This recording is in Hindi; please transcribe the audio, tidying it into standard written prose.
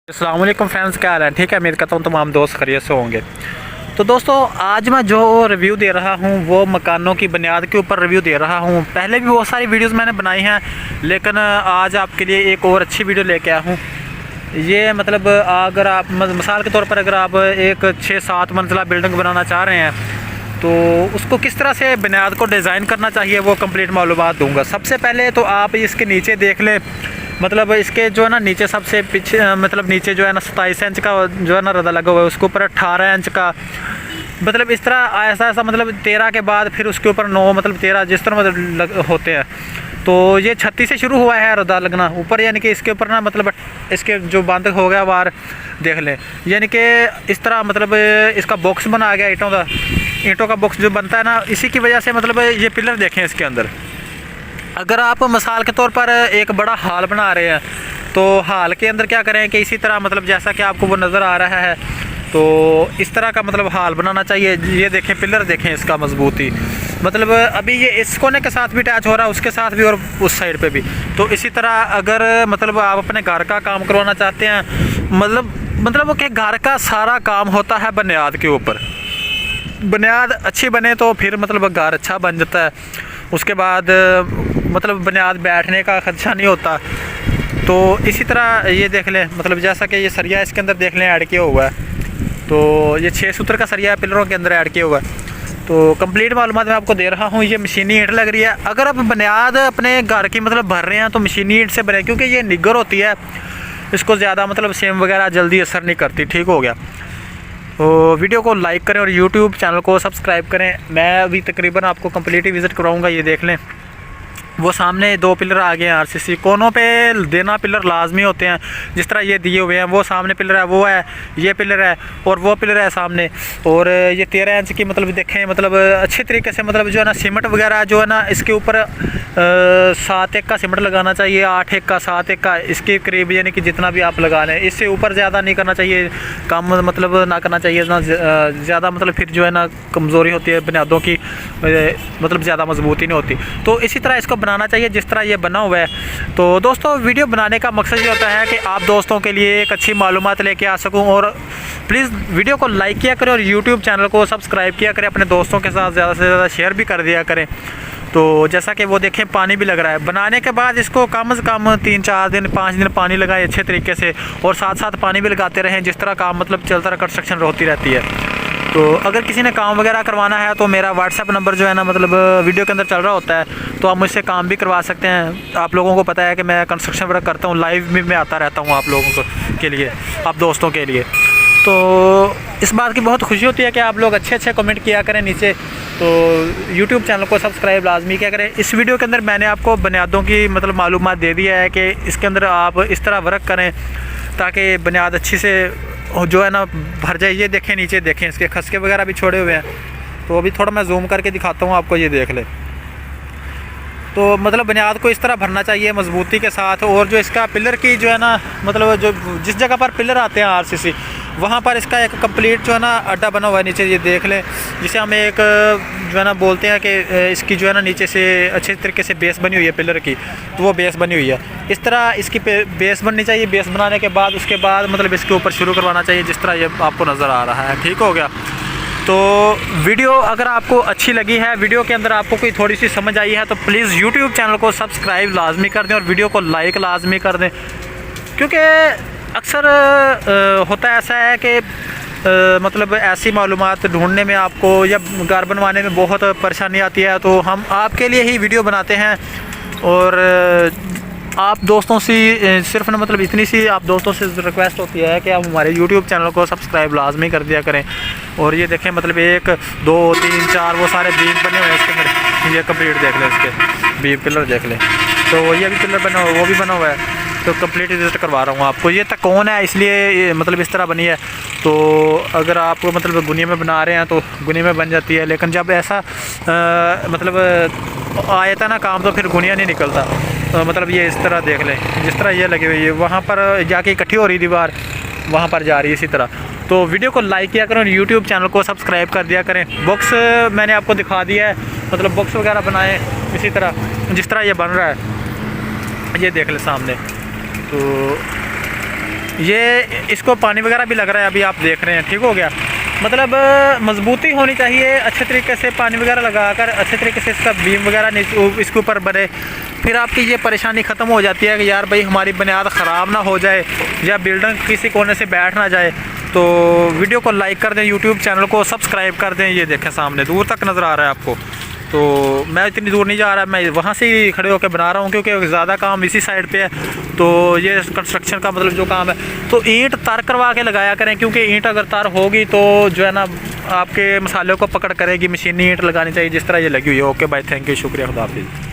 अस्सलाम वालेकुम फ्रेंड्स, क्या हाल है? ठीक है, उम्मीद करता हूँ तमाम दोस्त खैरियत से होंगे। तो दोस्तों, आज मैं जो रिव्यू दे रहा हूँ वो मकानों की बुनियाद के ऊपर रिव्यू दे रहा हूँ। पहले भी बहुत सारी वीडियोस मैंने बनाई हैं, लेकिन आज आपके लिए एक और अच्छी वीडियो लेके आया हूँ। ये मतलब अगर आप मिसाल के तौर पर अगर आप एक 6-7 मंजिला बिल्डिंग बनाना चाह रहे हैं तो उसको किस तरह से बुनियाद को डिज़ाइन करना चाहिए वो कंप्लीट मालूमात दूंगा। सबसे पहले तो आप इसके नीचे देख लें, मतलब इसके जो है ना नीचे सबसे पीछे मतलब नीचे जो है ना 27 इंच का जो है ना रदा लगा हुआ है, उसके ऊपर 18 इंच का, मतलब इस तरह ऐसा मतलब 13 के बाद फिर उसके ऊपर 9 मतलब 13 जिस तरह मतलब होते हैं। तो ये 36 से शुरू हुआ है रदा लगना ऊपर, यानी कि इसके ऊपर ना मतलब इसके जो बंद हो गया वार देख लें, यानी कि इस तरह मतलब इसका बॉक्स बना गया ईंटों का बॉक्स जो बनता है ना, इसी की वजह से मतलब ये पिलर देखें इसके अंदर। अगर आप मिसाल के तौर पर एक बड़ा हॉल बना रहे हैं तो हॉल के अंदर क्या करें कि इसी तरह मतलब जैसा कि आपको वो नज़र आ रहा है, तो इस तरह का मतलब हॉल बनाना चाहिए। ये देखें पिलर देखें इसका मजबूती, मतलब अभी ये इस कोने के साथ भी अटैच हो रहा है, उसके साथ भी और उस साइड पे भी। तो इसी तरह अगर मतलब आप अपने घर का काम करवाना चाहते हैं, मतलब वो कि घर का सारा काम होता है बुनियाद के ऊपर। बुनियाद अच्छी बने तो फिर मतलब घर अच्छा बन जाता है। उसके बाद मतलब बुनियाद बैठने का खदशा नहीं होता। तो इसी तरह ये देख लें, मतलब जैसा कि ये सरिया इसके अंदर देख लें ऐड किया हुआ है, तो ये 6 सूत्र का सरिया पिलरों के अंदर ऐड किया हुआ है। तो कंप्लीट मालूमात मैं आपको दे रहा हूँ। ये मशीनी ईंट लग रही है। अगर आप बुनियाद अपने घर की मतलब भर रहे हैं तो मशीनी ईंट से बने, क्योंकि ये निगर होती है, इसको ज़्यादा मतलब सेम वगैरह जल्दी असर नहीं करती। ठीक हो गया। तो वीडियो को लाइक करें और यूट्यूब चैनल को सब्सक्राइब करें। मैं अभी तकरीबन आपको कंप्लीट ही विज़िट करवाऊँगा। ये देख लें, वो सामने 2 पिलर आ गए हैं आरसीसी। कोनों पे देना पिलर लाजमी होते हैं, जिस तरह ये दिए हुए हैं। वो सामने पिलर है, वो है, ये पिलर है और वो पिलर है सामने। और ये 13 इंच की मतलब देखें, मतलब अच्छे तरीके से मतलब जो है ना सीमेंट वगैरह जो है ना इसके ऊपर 7-1 का सीमेंट लगाना चाहिए, 8-1 का, 7-1 का, इसके करीब, यानी कि जितना भी आप लगा लें। इससे ऊपर ज़्यादा नहीं करना चाहिए, कम मतलब ना करना चाहिए ना ज़्यादा, मतलब फिर जो है ना कमज़ोरी होती है बुनियादों की, मतलब ज़्यादा मजबूती नहीं होती। तो इसी तरह इसको बनाना चाहिए जिस तरह ये बना हुआ है। तो दोस्तों, वीडियो बनाने का मकसद ये होता है कि आप दोस्तों के लिए एक अच्छी मालूमात लेके आ सकूं। और प्लीज़ वीडियो को लाइक किया करें और यूट्यूब चैनल को सब्सक्राइब किया करें। अपने दोस्तों के साथ ज़्यादा से ज़्यादा शेयर भी कर दिया करें। तो जैसा कि वो देखें पानी भी लग रहा है। बनाने के बाद इसको कम से कम 3-4 दिन 5 दिन पानी लगाएं अच्छे तरीके से, और साथ साथ पानी भी लगाते रहें, जिस तरह काम मतलब चलता रहा, कंस्ट्रक्शन होती रहती है। तो अगर किसी ने काम वगैरह करवाना है तो मेरा व्हाट्सएप नंबर जो है ना मतलब वीडियो के अंदर चल रहा होता है, तो आप मुझसे काम भी करवा सकते हैं। आप लोगों को पता है कि मैं कंस्ट्रक्शन वर्क करता हूँ, लाइव भी मैं आता रहता हूँ आप लोगों के लिए, आप दोस्तों के लिए। तो इस बात की बहुत खुशी होती है कि आप लोग अच्छे कमेंट किया करें नीचे। तो यूट्यूब चैनल को सब्सक्राइब लाजमी किया करें। इस वीडियो के अंदर मैंने आपको बुनियादों की मतलब मालूमात दे दिया है कि इसके अंदर आप इस तरह वर्क करें ताकि बुनियाद अच्छी से जो है ना भर जाए। ये देखें, नीचे देखें, इसके खसके वगैरह भी छोड़े हुए हैं। तो अभी थोड़ा मैं जूम करके दिखाता हूँ आपको, ये देख ले। तो मतलब बुनियाद को इस तरह भरना चाहिए मजबूती के साथ। और जो इसका पिलर की जो है ना मतलब जो जिस जगह पर पिलर आते हैं आरसीसी, वहाँ पर इसका एक कम्प्लीट जो है ना अड्डा बना हुआ है नीचे, ये देख लें, जिसे हम एक जो है ना बोलते हैं कि इसकी जो है ना नीचे से अच्छे तरीके से बेस बनी हुई है पिलर की, तो वो बेस बनी हुई है। इस तरह इसकी बेस बननी चाहिए। बेस बनाने के बाद उसके बाद मतलब इसके ऊपर शुरू करवाना चाहिए, जिस तरह ये आपको नज़र आ रहा है। ठीक हो गया। तो वीडियो अगर आपको अच्छी लगी है, वीडियो के अंदर आपको कोई थोड़ी सी समझ आई है, तो प्लीज़ यूट्यूब चैनल को सब्सक्राइब लाजमी कर दें और वीडियो को लाइक लाजमी कर दें। क्योंकि अक्सर होता ऐसा है कि मतलब ऐसी मालूमात ढूंढने में आपको या घर बनवाने में बहुत परेशानी आती है, तो हम आपके लिए ही वीडियो बनाते हैं। और आप दोस्तों से सिर्फ ना मतलब इतनी सी आप दोस्तों से रिक्वेस्ट होती है कि आप हमारे YouTube चैनल को सब्सक्राइब लाजमी कर दिया करें। और ये देखें, मतलब 1 2 3 4 वो सारे बीम बने हुए हैं इसके अंदर। ये कम्प्लीट देख लें, इसके बीम पिलर देख लें। तो ये भी पिलर बना हुआ है, वो भी बना हुआ है। तो कंप्लीट विजिट करवा रहा हूँ आपको। ये तक कौन है, इसलिए मतलब इस तरह बनी है। तो अगर आप मतलब गुनिया में बना रहे हैं तो गुनिया में बन जाती है, लेकिन जब ऐसा मतलब आया था ना काम, तो फिर गुनिया नहीं निकलता। तो मतलब ये इस तरह देख लें, जिस तरह ये लगी हुई है, वहाँ पर जाके इकट्ठी हो रही दीवार, वहाँ पर जा रही है इसी तरह। तो वीडियो को लाइक किया करें और यूट्यूब चैनल को सब्सक्राइब कर दिया करें। बॉक्स मैंने आपको दिखा दिया है, मतलब बॉक्स वगैरह बनाएं इसी तरह जिस तरह ये बन रहा है, ये देख लें सामने। तो ये इसको पानी वगैरह भी लग रहा है, अभी आप देख रहे हैं, ठीक हो गया। मतलब मजबूती होनी चाहिए, अच्छे तरीके से पानी वगैरह लगाकर अच्छे तरीके से इसका बीम वगैरह इसके ऊपर बने, फिर आपकी ये परेशानी ख़त्म हो जाती है कि यार भाई हमारी बुनियाद ख़राब ना हो जाए या बिल्डर किसी कोने से बैठ ना जाए। तो वीडियो को लाइक कर दें, यूट्यूब चैनल को सब्सक्राइब कर दें। ये देखें सामने दूर तक नज़र आ रहा है आपको। तो मैं इतनी दूर नहीं जा रहा, मैं वहाँ से ही खड़े होकर बना रहा हूँ क्योंकि ज़्यादा काम इसी साइड पे है। तो ये कंस्ट्रक्शन का मतलब जो काम है, तो ईंट तार करवा के लगाया करें, क्योंकि ईंट अगर तार होगी तो जो है ना आपके मसाले को पकड़ करेगी। मशीनी ईंट लगानी चाहिए जिस तरह ये लगी हुई है। ओके भाई, थैंक यू, शुक्रिया, खुदा हाफिज़।